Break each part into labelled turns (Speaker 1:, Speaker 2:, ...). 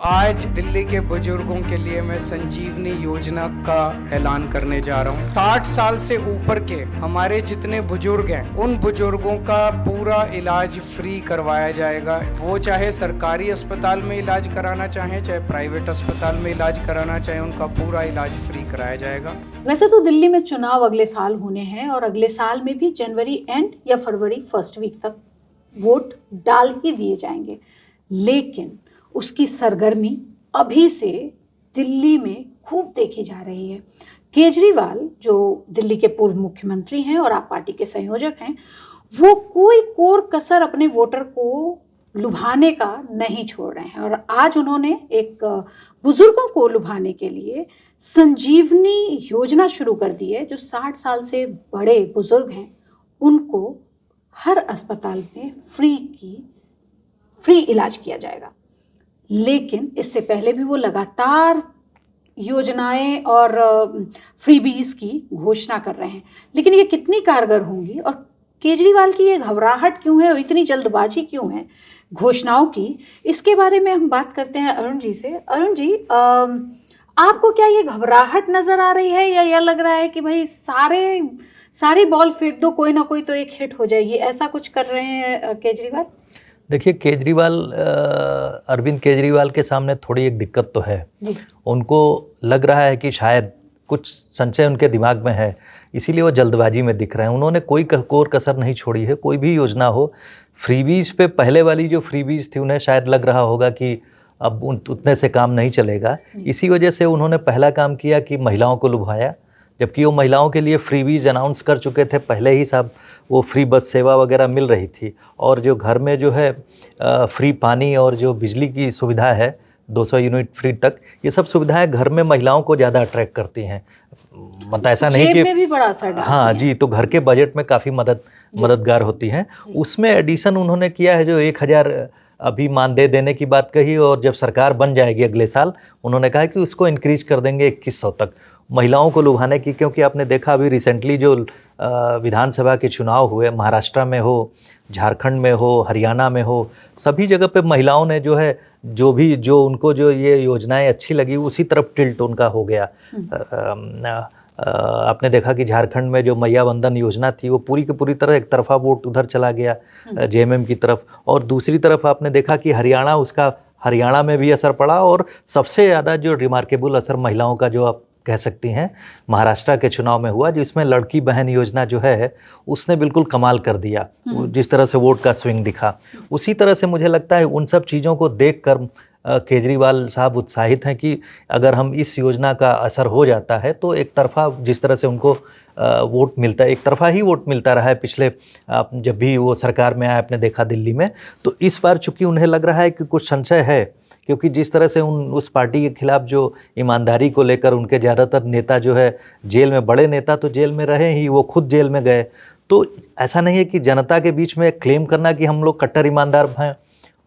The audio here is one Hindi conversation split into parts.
Speaker 1: आज दिल्ली के बुजुर्गों के लिए मैं संजीवनी योजना का ऐलान करने जा रहा हूँ। 60 साल से ऊपर के हमारे जितने बुजुर्ग हैं, उन बुजुर्गों का पूरा इलाज फ्री करवाया जाएगा। वो चाहे सरकारी अस्पताल में इलाज कराना चाहें, चाहे प्राइवेट अस्पताल में इलाज कराना चाहें, उनका पूरा इलाज फ्री कराया जाएगा।
Speaker 2: वैसे तो दिल्ली में चुनाव अगले साल होने हैं और अगले साल में भी जनवरी एंड या फरवरी फर्स्ट वीक तक वोट डाल ही दिए जाएंगे, लेकिन उसकी सरगर्मी अभी से दिल्ली में खूब देखी जा रही है। केजरीवाल, जो दिल्ली के पूर्व मुख्यमंत्री हैं और आप पार्टी के संयोजक हैं, वो कोई कोर कसर अपने वोटर को लुभाने का नहीं छोड़ रहे हैं और आज उन्होंने एक बुजुर्गों को लुभाने के लिए संजीवनी योजना शुरू कर दी है। जो 60 साल से बड़े बुजुर्ग हैं, उनको हर अस्पताल में फ्री इलाज किया जाएगा। लेकिन इससे पहले भी वो लगातार योजनाएं और फ्रीबीज की घोषणा कर रहे हैं, लेकिन ये कितनी कारगर होंगी और केजरीवाल की ये घबराहट क्यों है और इतनी जल्दबाजी क्यों है घोषणाओं की, इसके बारे में हम बात करते हैं अरुण जी से। अरुण जी, आपको क्या ये घबराहट नजर आ रही है या यह लग रहा है कि भाई सारी बॉल फेंक दो, कोई ना कोई तो एक हिट हो जाएगी, ऐसा कुछ कर रहे हैं केजरीवाल?
Speaker 3: देखिए, अरविंद केजरीवाल के सामने थोड़ी एक दिक्कत तो है। उनको लग रहा है कि शायद कुछ संशय उनके दिमाग में है, इसीलिए वो जल्दबाजी में दिख रहे हैं। उन्होंने कोई कोर कसर नहीं छोड़ी है। कोई भी योजना हो, फ्रीबीज पे पहले वाली जो फ्रीबीज थी, उन्हें शायद लग रहा होगा कि अब उतने से काम नहीं चलेगा। इसी वजह से उन्होंने पहला काम किया कि महिलाओं को लुभाया, जबकि वो महिलाओं के लिए फ्रीबीज अनाउंस कर चुके थे पहले ही। सब वो फ्री बस सेवा वगैरह मिल रही थी और जो घर में जो है फ्री पानी और जो बिजली की सुविधा है 200 यूनिट फ्री तक, ये सब सुविधाएं घर में महिलाओं को ज़्यादा अट्रैक्ट करती हैं। मतलब ऐसा नहीं कि
Speaker 2: में भी बड़ा असर डालती
Speaker 3: हाँ
Speaker 2: हैं।
Speaker 3: जी, तो घर के बजट में काफ़ी मददगार होती हैं। उसमें एडिशन उन्होंने किया है, जो 1000 अभी मानदेय देने की बात कही, और जब सरकार बन जाएगी अगले साल, उन्होंने कहा कि उसको इंक्रीज कर देंगे 2100 तक, महिलाओं को लुभाने की। क्योंकि आपने देखा अभी रिसेंटली जो विधानसभा के चुनाव हुए, महाराष्ट्र में हो, झारखंड में हो, हरियाणा में हो, सभी जगह पे महिलाओं ने जो है जो उनको जो ये योजनाएं अच्छी लगी, उसी तरफ टिल्ट उनका हो गया। आपने देखा कि झारखंड में जो मैया वंदन योजना थी, वो पूरी की पूरी तरह एक तरफा वोट उधर चला गया जेएमएम की तरफ, और दूसरी तरफ आपने देखा कि हरियाणा में भी असर पड़ा, और सबसे ज़्यादा जो रिमार्केबल असर महिलाओं का, जो आप कह सकती हैं, महाराष्ट्र के चुनाव में हुआ, जिसमें लड़की बहन योजना जो है उसने बिल्कुल कमाल कर दिया। जिस तरह से वोट का स्विंग दिखा, उसी तरह से मुझे लगता है उन सब चीज़ों को देखकर केजरीवाल साहब उत्साहित हैं कि अगर हम इस योजना का असर हो जाता है तो एक तरफा, जिस तरह से उनको वोट मिलता है, एक तरफा ही वोट मिलता रहा है पिछले, जब भी वो सरकार में आए, आपने देखा दिल्ली में, तो इस बार चूंकि उन्हें लग रहा है कि कुछ संशय है, क्योंकि जिस तरह से उस पार्टी के खिलाफ जो ईमानदारी को लेकर उनके ज़्यादातर नेता जो है जेल में, बड़े नेता तो जेल में रहे ही, वो खुद जेल में गए। तो ऐसा नहीं है कि जनता के बीच में क्लेम करना कि हम लोग कट्टर ईमानदार हैं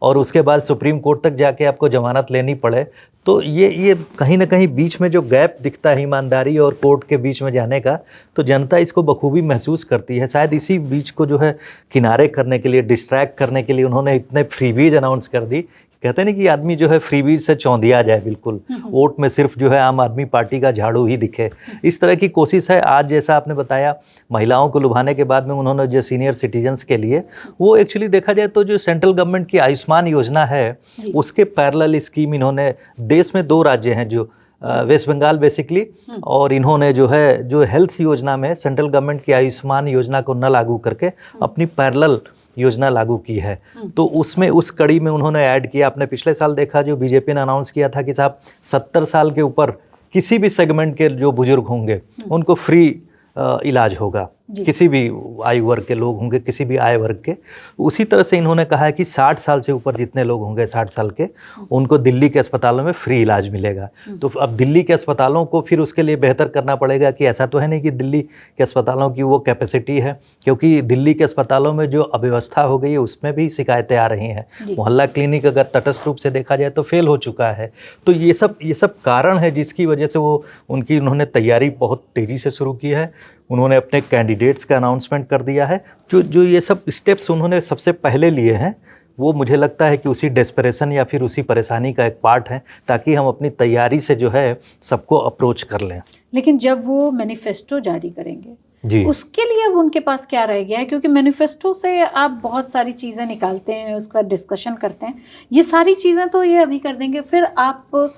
Speaker 3: और उसके बाद सुप्रीम कोर्ट तक जाके आपको जमानत लेनी पड़े। तो ये कहीं ना कहीं बीच में जो गैप दिखता है ईमानदारी और कोर्ट के बीच में जाने का, तो जनता इसको बखूबी महसूस करती है। शायद इसी बीच को जो है किनारे करने के लिए, डिस्ट्रैक्ट करने के लिए उन्होंने इतने फ्रीबीज अनाउंस कर दी। कहते नहीं कि आदमी जो है फ्रीबीज से चौंधिया जाए, बिल्कुल वोट में सिर्फ जो है आम आदमी पार्टी का झाड़ू ही दिखे, इस तरह की कोशिश है। आज जैसा आपने बताया, महिलाओं को लुभाने के बाद में उन्होंने जो सीनियर सिटीजन्स के लिए, वो एक्चुअली देखा जाए तो जो सेंट्रल गवर्नमेंट की आयुष्मान योजना है, उसके पैरेलल स्कीम इन्होंने, देश में 2 राज्य हैं जो वेस्ट बंगाल बेसिकली, और इन्होंने जो है जो हेल्थ योजना में सेंट्रल गवर्नमेंट की आयुष्मान योजना को न लागू करके अपनी पैरेलल योजना लागू की है। तो उसमें, उस कड़ी में उन्होंने ऐड किया। आपने पिछले साल देखा, जो बीजेपी ने अनाउंस किया था कि साहब 70 साल के ऊपर किसी भी सेगमेंट के जो बुजुर्ग होंगे उनको फ्री इलाज होगा, किसी भी आयु वर्ग के लोग होंगे, किसी भी आय वर्ग के। उसी तरह से इन्होंने कहा है कि 60 साल से ऊपर जितने लोग होंगे, 60 साल के, उनको दिल्ली के अस्पतालों में फ्री इलाज मिलेगा। तो अब दिल्ली के अस्पतालों को फिर उसके लिए बेहतर करना पड़ेगा कि ऐसा तो है नहीं कि दिल्ली के अस्पतालों की वो कैपेसिटी है, क्योंकि दिल्ली के अस्पतालों में जो अव्यवस्था हो गई है उसमें भी शिकायतें आ रही हैं। मोहल्ला क्लिनिक अगर तटस्थ रूप से देखा जाए तो फेल हो चुका है। तो ये सब कारण है जिसकी वजह से उन्होंने तैयारी बहुत तेज़ी से शुरू की है। उन्होंने अपने कैंडिडेट्स का अनाउंसमेंट कर दिया है। जो ये सब स्टेप्स उन्होंने सबसे पहले लिए हैं, वो मुझे लगता है कि उसी डेस्परेशन या फिर उसी परेशानी का एक पार्ट है, ताकि हम अपनी तैयारी से जो है सबको अप्रोच कर लें।
Speaker 2: लेकिन जब वो मैनिफेस्टो जारी करेंगे
Speaker 3: जी,
Speaker 2: उसके लिए अब उनके पास क्या रह गया है? क्योंकि मैनिफेस्टो से आप बहुत सारी चीज़ें निकालते हैं, उसका डिस्कशन करते हैं, ये सारी चीज़ें तो ये अभी कर देंगे। फिर आप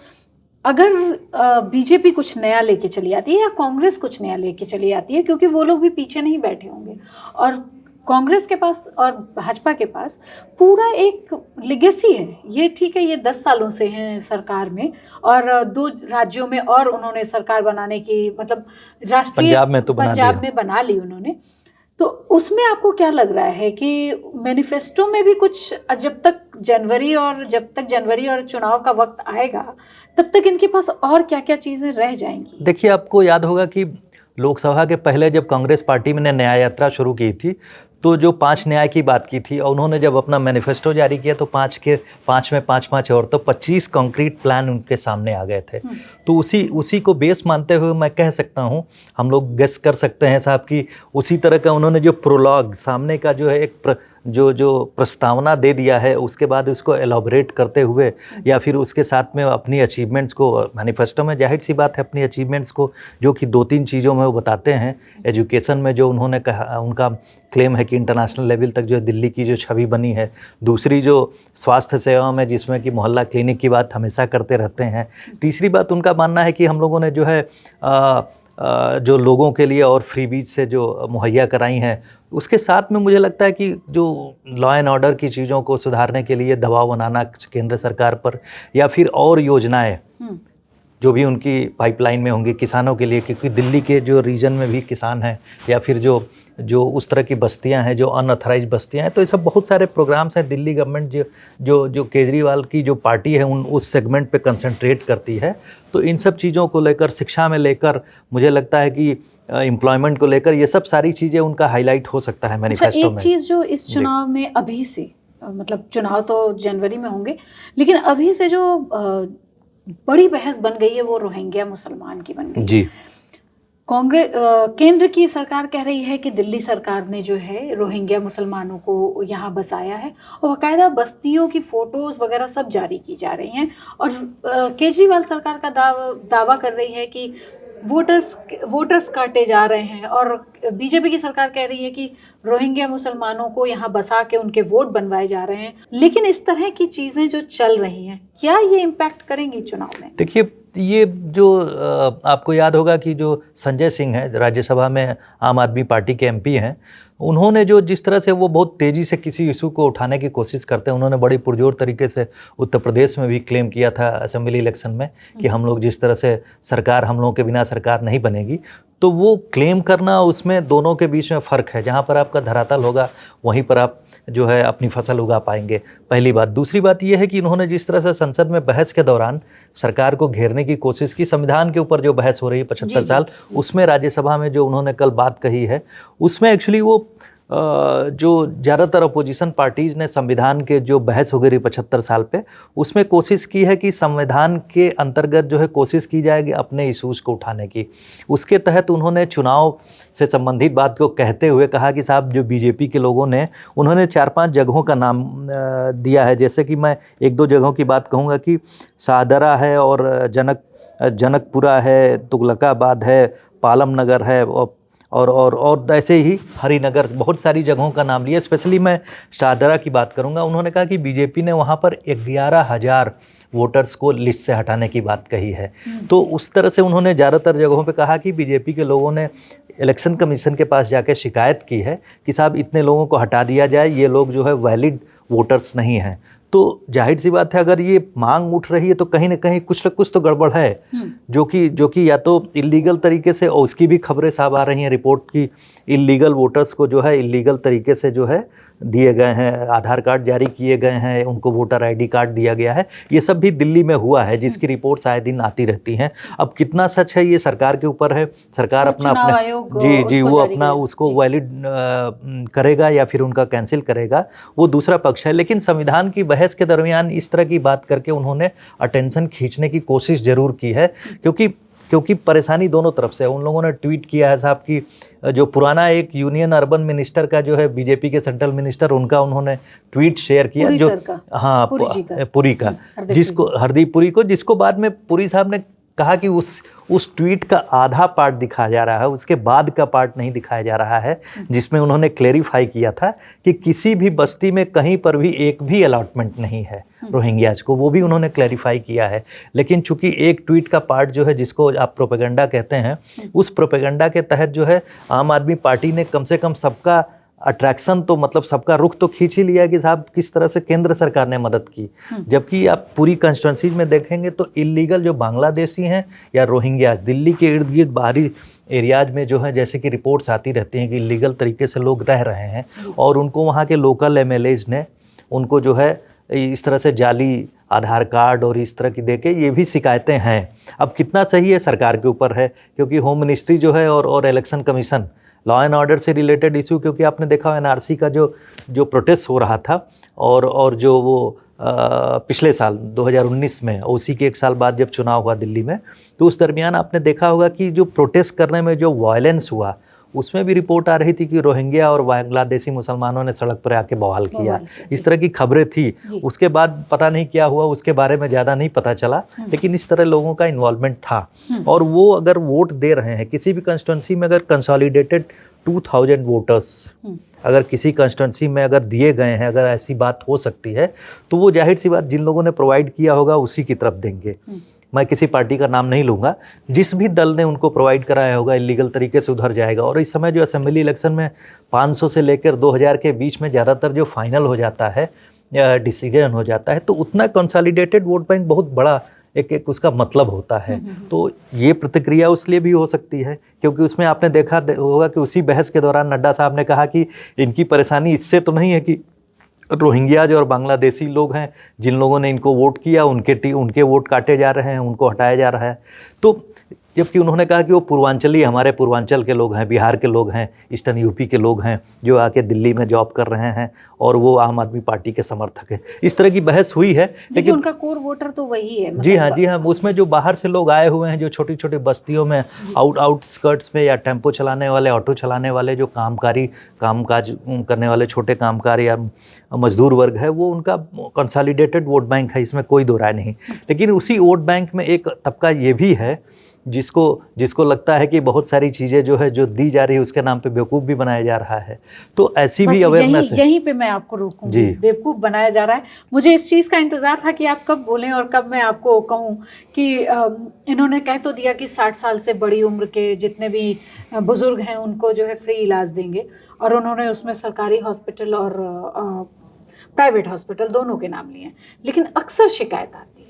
Speaker 2: अगर बीजेपी कुछ नया लेके चली आती है या कांग्रेस कुछ नया लेके चली आती है, क्योंकि वो लोग भी पीछे नहीं बैठे होंगे, और कांग्रेस के पास और भाजपा के पास पूरा एक लेगेसी है। ये ठीक है, ये 10 सालों से हैं सरकार में, और 2 राज्यों में और उन्होंने सरकार बनाने की, मतलब राष्ट्रीय
Speaker 3: पंजाब में तो बना
Speaker 2: पंजाब
Speaker 3: लिया।
Speaker 2: में बना ली उन्होंने। तो उसमें आपको क्या लग रहा है कि मैनिफेस्टो में भी कुछ, जब तक जनवरी और चुनाव का वक्त आएगा तब तक इनके पास और क्या क्या चीज़ें रह जाएंगी?
Speaker 3: देखिए, आपको याद होगा कि लोकसभा के पहले जब कांग्रेस पार्टी ने न्याय यात्रा शुरू की थी, तो जो 5 न्याय की बात की थी, और उन्होंने जब अपना मैनिफेस्टो जारी किया तो 5 के 5 में 5-5 और तो 25 कंक्रीट प्लान उनके सामने आ गए थे। तो उसी को बेस मानते हुए मैं कह सकता हूँ, हम लोग गेस कर सकते हैं साहब कि उसी तरह का उन्होंने जो प्रोलॉग सामने का जो है एक जो प्रस्तावना दे दिया है, उसके बाद उसको एलॉबरेट करते हुए या फिर उसके साथ में अपनी अचीवमेंट्स को, मैनिफेस्टो में जाहिर सी बात है अपनी अचीवमेंट्स को जो कि 2-3 चीज़ों में वो बताते हैं। एजुकेशन में जो उन्होंने कहा, उनका क्लेम है कि इंटरनेशनल लेवल तक जो दिल्ली की जो छवि बनी है। दूसरी जो स्वास्थ्य सेवा में, जिसमें कि मोहल्ला क्लिनिक की बात हमेशा करते रहते हैं। तीसरी बात उनका मानना है कि हम लोगों ने जो है जो लोगों के लिए और फ्रीबीज से जो मुहैया कराई हैं, उसके साथ में मुझे लगता है कि जो लॉ एंड ऑर्डर की चीज़ों को सुधारने के लिए दबाव बनाना केंद्र सरकार पर, या फिर और योजनाएं जो भी उनकी पाइपलाइन में होंगी किसानों के लिए, क्योंकि दिल्ली के जो रीजन में भी किसान हैं, या फिर जो उस तरह की बस्तियां हैं जो अनऑथराइज बस्तियां हैं, तो ये सब बहुत सारे प्रोग्राम्स हैं। दिल्ली गवर्नमेंट जो केजरीवाल की जो पार्टी है उस सेगमेंट पे कंसंट्रेट करती है। तो इन सब चीज़ों को लेकर, शिक्षा में लेकर, मुझे लगता है कि एम्प्लॉयमेंट को लेकर ये सब सारी चीज़ें उनका हाईलाइट हो सकता है मैनिफेस्टो
Speaker 2: अच्छा,
Speaker 3: में।
Speaker 2: एक चीज़ जो इस चुनाव में अभी से, मतलब चुनाव तो जनवरी में होंगे, लेकिन अभी से जो बड़ी बहस बन गई है वो रोहिंग्या मुसलमान की बन गई
Speaker 3: जी।
Speaker 2: कांग्रेस, केंद्र की सरकार कह रही है कि दिल्ली सरकार ने जो है रोहिंग्या मुसलमानों को यहाँ बसाया है, और बाकायदा बस्तियों की फोटोज वगैरह सब जारी की जा रही हैं। और केजरीवाल सरकार का दावा कर रही है कि वोटर्स काटे जा रहे हैं, और बीजेपी की सरकार कह रही है कि रोहिंग्या मुसलमानों को यहाँ बसा के उनके वोट बनवाए जा रहे हैं। लेकिन इस तरह की चीज़ें जो चल रही हैं, क्या ये इम्पैक्ट करेंगी चुनाव में?
Speaker 3: देखिए, ये जो आपको याद होगा कि जो संजय सिंह हैं, राज्यसभा में आम आदमी पार्टी के एमपी हैं, उन्होंने जो जिस तरह से वो बहुत तेज़ी से किसी इशू को उठाने की कोशिश करते हैं, उन्होंने बड़ी पुरजोर तरीके से उत्तर प्रदेश में भी क्लेम किया था असेंबली इलेक्शन में कि हम लोग जिस तरह से सरकार, हम लोगों के बिना सरकार नहीं बनेगी। तो वो क्लेम करना, उसमें दोनों के बीच में फ़र्क है। जहाँ पर आपका धरातल होगा वहीं पर आप जो है अपनी फसल उगा पाएंगे, पहली बात। दूसरी बात यह है कि इन्होंने जिस तरह से संसद में बहस के दौरान सरकार को घेरने की कोशिश की, संविधान के ऊपर जो बहस हो रही है 75 साल, उसमें राज्यसभा में जो उन्होंने कल बात कही है, उसमें एक्चुअली वो जो ज़्यादातर अपोजिशन पार्टीज़ ने संविधान के जो बहस हो गई 75 साल पे, उसमें कोशिश की है कि संविधान के अंतर्गत जो है कोशिश की जाएगी अपने इशूज़ को उठाने की। उसके तहत उन्होंने चुनाव से संबंधित बात को कहते हुए कहा कि साहब, जो बीजेपी के लोगों ने, उन्होंने 4-5 जगहों का नाम दिया है। जैसे कि मैं 1-2 जगहों की बात कहूँगा कि शाहदरा है, और जनकपुरा है, तुगलकाबाद है, पालम नगर है, और ऐसे ही हरिनगर, बहुत सारी जगहों का नाम लिया। स्पेशली मैं शाहदरा की बात करूंगा। उन्होंने कहा कि बीजेपी ने वहां पर 11,000 वोटर्स को लिस्ट से हटाने की बात कही है। तो उस तरह से उन्होंने ज़्यादातर जगहों पे कहा कि बीजेपी के लोगों ने इलेक्शन कमीशन के पास जाकर शिकायत की है कि साहब, इतने लोगों को हटा दिया जाए, ये लोग जो है वैलिड वोटर्स नहीं हैं। तो जाहिर सी बात है, अगर ये मांग उठ रही है तो कहीं ना कहीं कुछ न कुछ तो गड़बड़ है, जो कि या तो इलीगल तरीके से, और उसकी भी खबरें साफ आ रही हैं रिपोर्ट की, इलीगल वोटर्स को जो है इलीगल तरीके से जो है दिए गए हैं, आधार कार्ड जारी किए गए हैं, उनको वोटर आईडी कार्ड दिया गया है। ये सब भी दिल्ली में हुआ है, जिसकी रिपोर्ट्स आए दिन आती रहती हैं। अब कितना सच है ये सरकार के ऊपर है। सरकार अपना वो अपना उसको वैलिड करेगा या फिर उनका कैंसिल करेगा, वो दूसरा पक्ष है। लेकिन संविधान की बहस के दरमियान इस तरह की बात करके उन्होंने अटेंशन खींचने की कोशिश जरूर की है, क्योंकि क्योंकि परेशानी दोनों तरफ से है। उन लोगों ने ट्वीट किया है साहब कि जो पुराना एक यूनियन अर्बन मिनिस्टर का जो है बीजेपी के सेंट्रल मिनिस्टर, उनका उन्होंने ट्वीट शेयर किया,
Speaker 2: पुरी
Speaker 3: जो
Speaker 2: सर का,
Speaker 3: हाँ पुरी का, जिसको हरदीप पुरी को, जिसको बाद में पुरी साहब ने कहा कि उस ट्वीट का आधा पार्ट दिखाया जा रहा है, उसके बाद का पार्ट नहीं दिखाया जा रहा है, जिसमें उन्होंने क्लेरिफाई किया था कि किसी भी बस्ती में कहीं पर भी एक भी अलॉटमेंट नहीं है रोहिंग्याज को, वो भी उन्होंने क्लेरिफाई किया है। लेकिन चूंकि एक ट्वीट का पार्ट जो है, जिसको आप प्रोपेगेंडा कहते हैं, उस प्रोपेगेंडा के तहत जो है आम आदमी पार्टी ने कम से कम सबका अट्रैक्शन तो मतलब सबका रुख तो खींच ही लिया कि साहब किस तरह से केंद्र सरकार ने मदद की। जबकि आप पूरी कंस्टिट्यूंसीज में देखेंगे तो इलीगल जो बांग्लादेशी हैं या रोहिंग्याज, दिल्ली के इर्द गिर्द बाहरी एरियाज में जो है, जैसे कि रिपोर्ट्स आती रहती हैं कि इलीगल तरीके से लोग रह रहे हैं, और उनको वहाँ के लोकल एमएलएज ने उनको जो है इस तरह से जाली आधार कार्ड और इस तरह की देके, ये भी शिकायतें हैं। अब कितना सही है सरकार के ऊपर है, क्योंकि होम मिनिस्ट्री जो है और election commission, law and order से रिलेटेड इशू, क्योंकि आपने देखा एनआरसी का जो प्रोटेस्ट हो रहा था, और जो वो पिछले साल 2019 में ओसी के एक साल बाद जब चुनाव हुआ दिल्ली में, तो उस दरमियान आपने देखा होगा कि जो प्रोटेस्ट करने में जो वायलेंस हुआ, उसमें भी रिपोर्ट आ रही थी कि रोहिंग्या और बांग्लादेशी मुसलमानों ने सड़क पर आके बवाल किया, इस तरह की खबरें थी। उसके बाद पता नहीं क्या हुआ, उसके बारे में ज़्यादा नहीं पता चला, लेकिन इस तरह लोगों का इन्वॉल्वमेंट था। और वो अगर वोट दे रहे हैं किसी भी कंस्टिट्यूंसी में, अगर कंसोलिडेटेड 2000 वोटर्स अगर किसी कंस्टिट्यूंसी में अगर दिए गए हैं, अगर ऐसी बात हो सकती है, तो वो जाहिर सी बात जिन लोगों ने प्रोवाइड किया होगा उसी की तरफ देंगे। मैं किसी पार्टी का नाम नहीं लूँगा, जिस भी दल ने उनको प्रोवाइड कराया होगा इलीगल तरीके से उधर जाएगा। और इस समय जो असेंबली इलेक्शन में 500 से लेकर 2000 के बीच में ज़्यादातर जो फाइनल हो जाता है, डिसीजन हो जाता है, तो उतना कंसोलिडेटेड वोट बैंक बहुत बड़ा एक उसका मतलब होता है। तो ये प्रतिक्रिया उसलिए भी हो सकती है क्योंकि उसमें आपने देखा होगा कि उसी बहस के दौरान नड्डा साहब ने कहा कि इनकी परेशानी इससे तो नहीं है कि रोहिंग्याज और बांग्लादेशी लोग हैं जिन लोगों ने इनको वोट किया, उनके वोट काटे जा रहे हैं, उनको हटाया जा रहा है। तो जबकि उन्होंने कहा कि वो पूर्वांचली, हमारे पूर्वांचल के लोग हैं, बिहार के लोग हैं, ईस्टर्न यूपी के लोग हैं जो आके दिल्ली में जॉब कर रहे हैं और वो आम आदमी पार्टी के समर्थक है। इस तरह की बहस हुई है, लेकिन उनका
Speaker 2: कोर वोटर तो वही है।
Speaker 3: जी हाँ, उसमें जो बाहर से लोग आए हुए हैं, जो छोटी छोटी बस्तियों में आउटस्कर्ट्स में, या टेम्पो चलाने वाले, ऑटो चलाने वाले, जो कामकाज करने वाले छोटे कामगार या मजदूर वर्ग है, वो उनका कंसोलिडेटेड वोट बैंक है, इसमें कोई दो राय नहीं। लेकिन उसी वोट बैंक में एक तबका ये भी है जिसको लगता है कि बहुत सारी चीज़ें जो है जो दी जा रही है उसके नाम पे बेवकूफ़ भी बनाया जा रहा है। तो ऐसी भी अवेयरनेस है।
Speaker 2: यहीं पे मैं आपको रोकूंगी, बेवकूफ़ बनाया जा रहा है। मुझे इस चीज़ का इंतज़ार था कि आप कब बोलें और कब मैं आपको कहूँ कि इन्होंने कह तो दिया कि 60 साल से बड़ी उम्र के जितने भी बुज़ुर्ग हैं उनको जो है फ्री इलाज देंगे, और उन्होंने उसमें सरकारी हॉस्पिटल और प्राइवेट हॉस्पिटल दोनों के नाम लिए हैं। लेकिन अक्सर शिकायत आती है,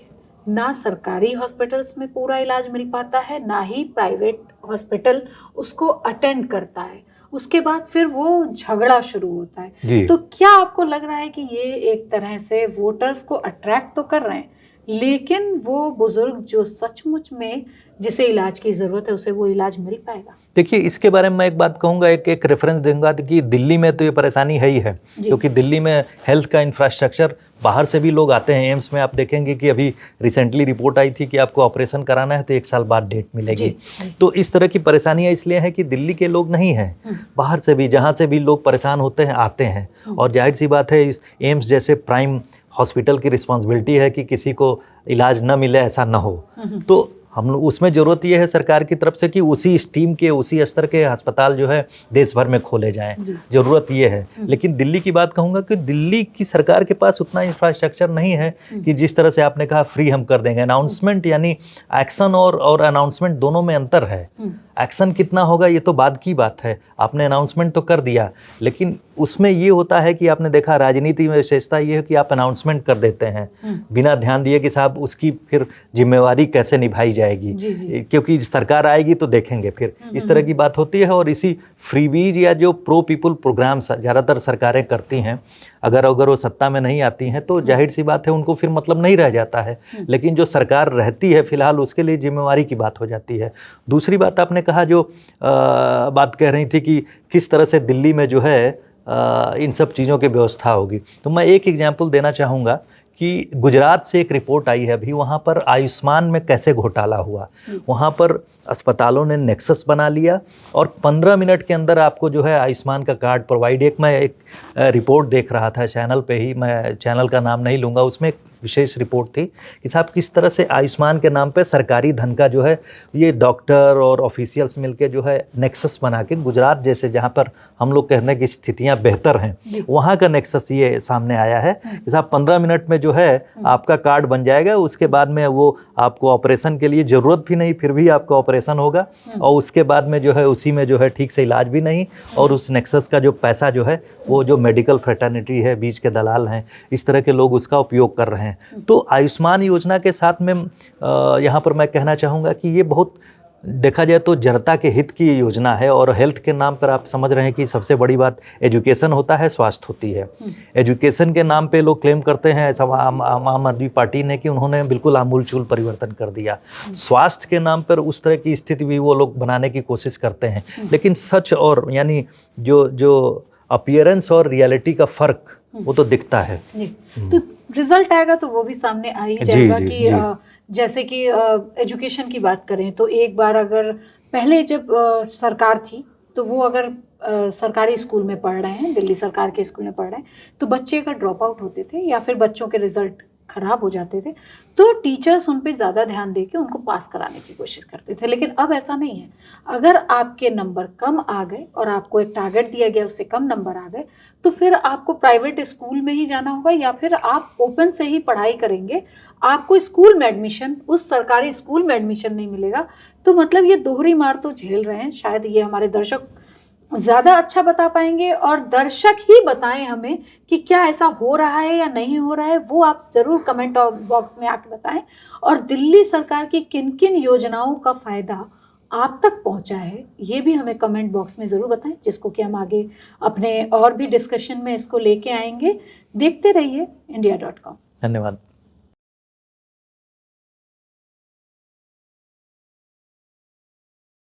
Speaker 2: ना सरकारी हॉस्पिटल्स में पूरा इलाज मिल पाता है, ना ही प्राइवेट हॉस्पिटल उसको अटेंड करता है। उसके बाद फिर वो झगड़ा शुरू होता है। तो क्या आपको लग रहा है कि ये एक तरह से वोटर्स को अट्रैक्ट तो कर रहे हैं, लेकिन वो बुजुर्ग जो सचमुच में जिसे इलाज की ज़रूरत है उसे वो इलाज मिल पाएगा?
Speaker 3: देखिए, इसके बारे में मैं एक बात कहूँगा, एक रेफरेंस दूंगा कि दिल्ली में तो ये परेशानी है ही है, क्योंकि दिल्ली में हेल्थ का इंफ्रास्ट्रक्चर, बाहर से भी लोग आते हैं। एम्स में आप देखेंगे कि अभी रिसेंटली रिपोर्ट आई थी कि आपको ऑपरेशन कराना है तो 1 साल बाद डेट मिलेगी। तो इस तरह की परेशानियाँ इसलिए हैं कि दिल्ली के लोग नहीं हैं, बाहर से भी, जहाँ से भी लोग परेशान होते हैं आते हैं। और जाहिर सी बात है, इस एम्स जैसे प्राइम हॉस्पिटल की रिस्पॉन्सिबिलिटी है कि किसी को इलाज न मिले ऐसा न हो। तो हम लोग उसमें ज़रूरत ये है सरकार की तरफ से कि उसी स्टीम के, उसी स्तर के अस्पताल जो है देश भर में खोले जाएं, ज़रूरत ये है। लेकिन दिल्ली की बात कहूँगा कि दिल्ली की सरकार के पास उतना इंफ्रास्ट्रक्चर नहीं है कि जिस तरह से आपने कहा फ्री हम कर देंगे। अनाउंसमेंट यानी एक्शन और अनाउंसमेंट दोनों में अंतर है। एक्शन कितना होगा ये तो बाद की बात है, आपने अनाउंसमेंट तो कर दिया, लेकिन उसमें ये होता है कि आपने देखा राजनीति में विशेषता ये है कि आप अनाउंसमेंट कर देते हैं बिना ध्यान दिए कि साहब उसकी फिर जिम्मेवारी कैसे निभाई जाएगी। क्योंकि सरकार आएगी तो देखेंगे फिर, इस तरह की बात होती है। और इसी फ्रीबीज या जो प्रो पीपल प्रोग्राम्स ज़्यादातर सरकारें करती हैं, अगर वो सत्ता में नहीं आती हैं तो जाहिर सी बात है उनको फिर मतलब नहीं रह जाता है। लेकिन जो सरकार रहती है फिलहाल उसके लिए जिम्मेवारी की बात हो जाती है। दूसरी बात आपने कहा, जो बात कह रही थी कि किस तरह से दिल्ली में जो है इन सब चीज़ों की व्यवस्था होगी, तो मैं एक एग्जाम्पल देना चाहूँगा कि गुजरात से एक रिपोर्ट आई है अभी, वहाँ पर आयुष्मान में कैसे घोटाला हुआ। वहाँ पर अस्पतालों ने नेक्सस बना लिया और 15 मिनट के अंदर आपको जो है आयुष्मान का कार्ड प्रोवाइड। मैं एक रिपोर्ट देख रहा था चैनल पे ही, मैं चैनल का नाम नहीं लूँगा, उसमें एक विशेष रिपोर्ट थी कि साहब किस तरह से आयुष्मान के नाम पे सरकारी धन का जो है ये डॉक्टर और ऑफिशियल्स मिलके जो है नेक्सस बना के, गुजरात जैसे जहाँ पर हम लोग कहने की स्थितियाँ बेहतर हैं, वहाँ का नेक्सस ये सामने आया है कि साहब 15 मिनट में जो है आपका कार्ड बन जाएगा, उसके बाद में वो आपको ऑपरेशन के लिए ज़रूरत भी नहीं, फिर भी आपका ऑपरेशन होगा, और उसके बाद में जो है उसी में जो है ठीक से इलाज भी नहीं, और उस नेक्सस का जो पैसा जो है वो जो मेडिकल फ्रेटर्निटी है, बीच के दलाल हैं, इस तरह के लोग उसका उपयोग कर रहे हैं। तो आयुष्मान योजना के साथ में यहाँ पर मैं कहना चाहूँगा कि ये बहुत देखा जाए तो जनता के हित की योजना है, और हेल्थ के नाम पर आप समझ रहे हैं कि सबसे बड़ी बात एजुकेशन होता है, स्वास्थ्य होती है। एजुकेशन के नाम पे लोग क्लेम करते हैं आम आदमी पार्टी ने कि उन्होंने बिल्कुल आमूलचूल परिवर्तन कर दिया। स्वास्थ्य के नाम पर उस तरह की स्थिति भी वो लोग बनाने की कोशिश करते हैं, लेकिन सच और यानी जो अपीयरेंस और रियलिटी का फ़र्क वो तो दिखता है।
Speaker 2: तो रिजल्ट आएगा तो वो भी सामने आ ही जाएगा कि जैसे कि एजुकेशन की बात करें तो एक बार अगर पहले जब सरकार थी तो वो अगर सरकारी स्कूल में पढ़ रहे हैं, दिल्ली सरकार के स्कूल में पढ़ रहे हैं, तो बच्चे अगर ड्रॉप आउट होते थे या फिर बच्चों के रिजल्ट खराब हो जाते थे तो टीचर्स उन पे ज़्यादा ध्यान दे के उनको पास कराने की कोशिश करते थे। लेकिन अब ऐसा नहीं है। अगर आपके नंबर कम आ गए और आपको एक टारगेट दिया गया, उससे कम नंबर आ गए, तो फिर आपको प्राइवेट स्कूल में ही जाना होगा या फिर आप ओपन से ही पढ़ाई करेंगे। आपको स्कूल में एडमिशन, उस सरकारी स्कूल में एडमिशन नहीं मिलेगा। तो मतलब ये दोहरी मार तो झेल रहे हैं। शायद ये हमारे दर्शक ज़्यादा अच्छा बता पाएंगे, और दर्शक ही बताएं हमें कि क्या ऐसा हो रहा है या नहीं हो रहा है। वो आप ज़रूर कमेंट बॉक्स में आके बताएं। और दिल्ली सरकार की किन किन योजनाओं का फ़ायदा आप तक पहुंचा है ये भी हमें कमेंट बॉक्स में ज़रूर बताएं, जिसको कि हम आगे अपने और भी डिस्कशन में इसको लेके आएंगे। देखते रहिए India.com।
Speaker 3: धन्यवाद।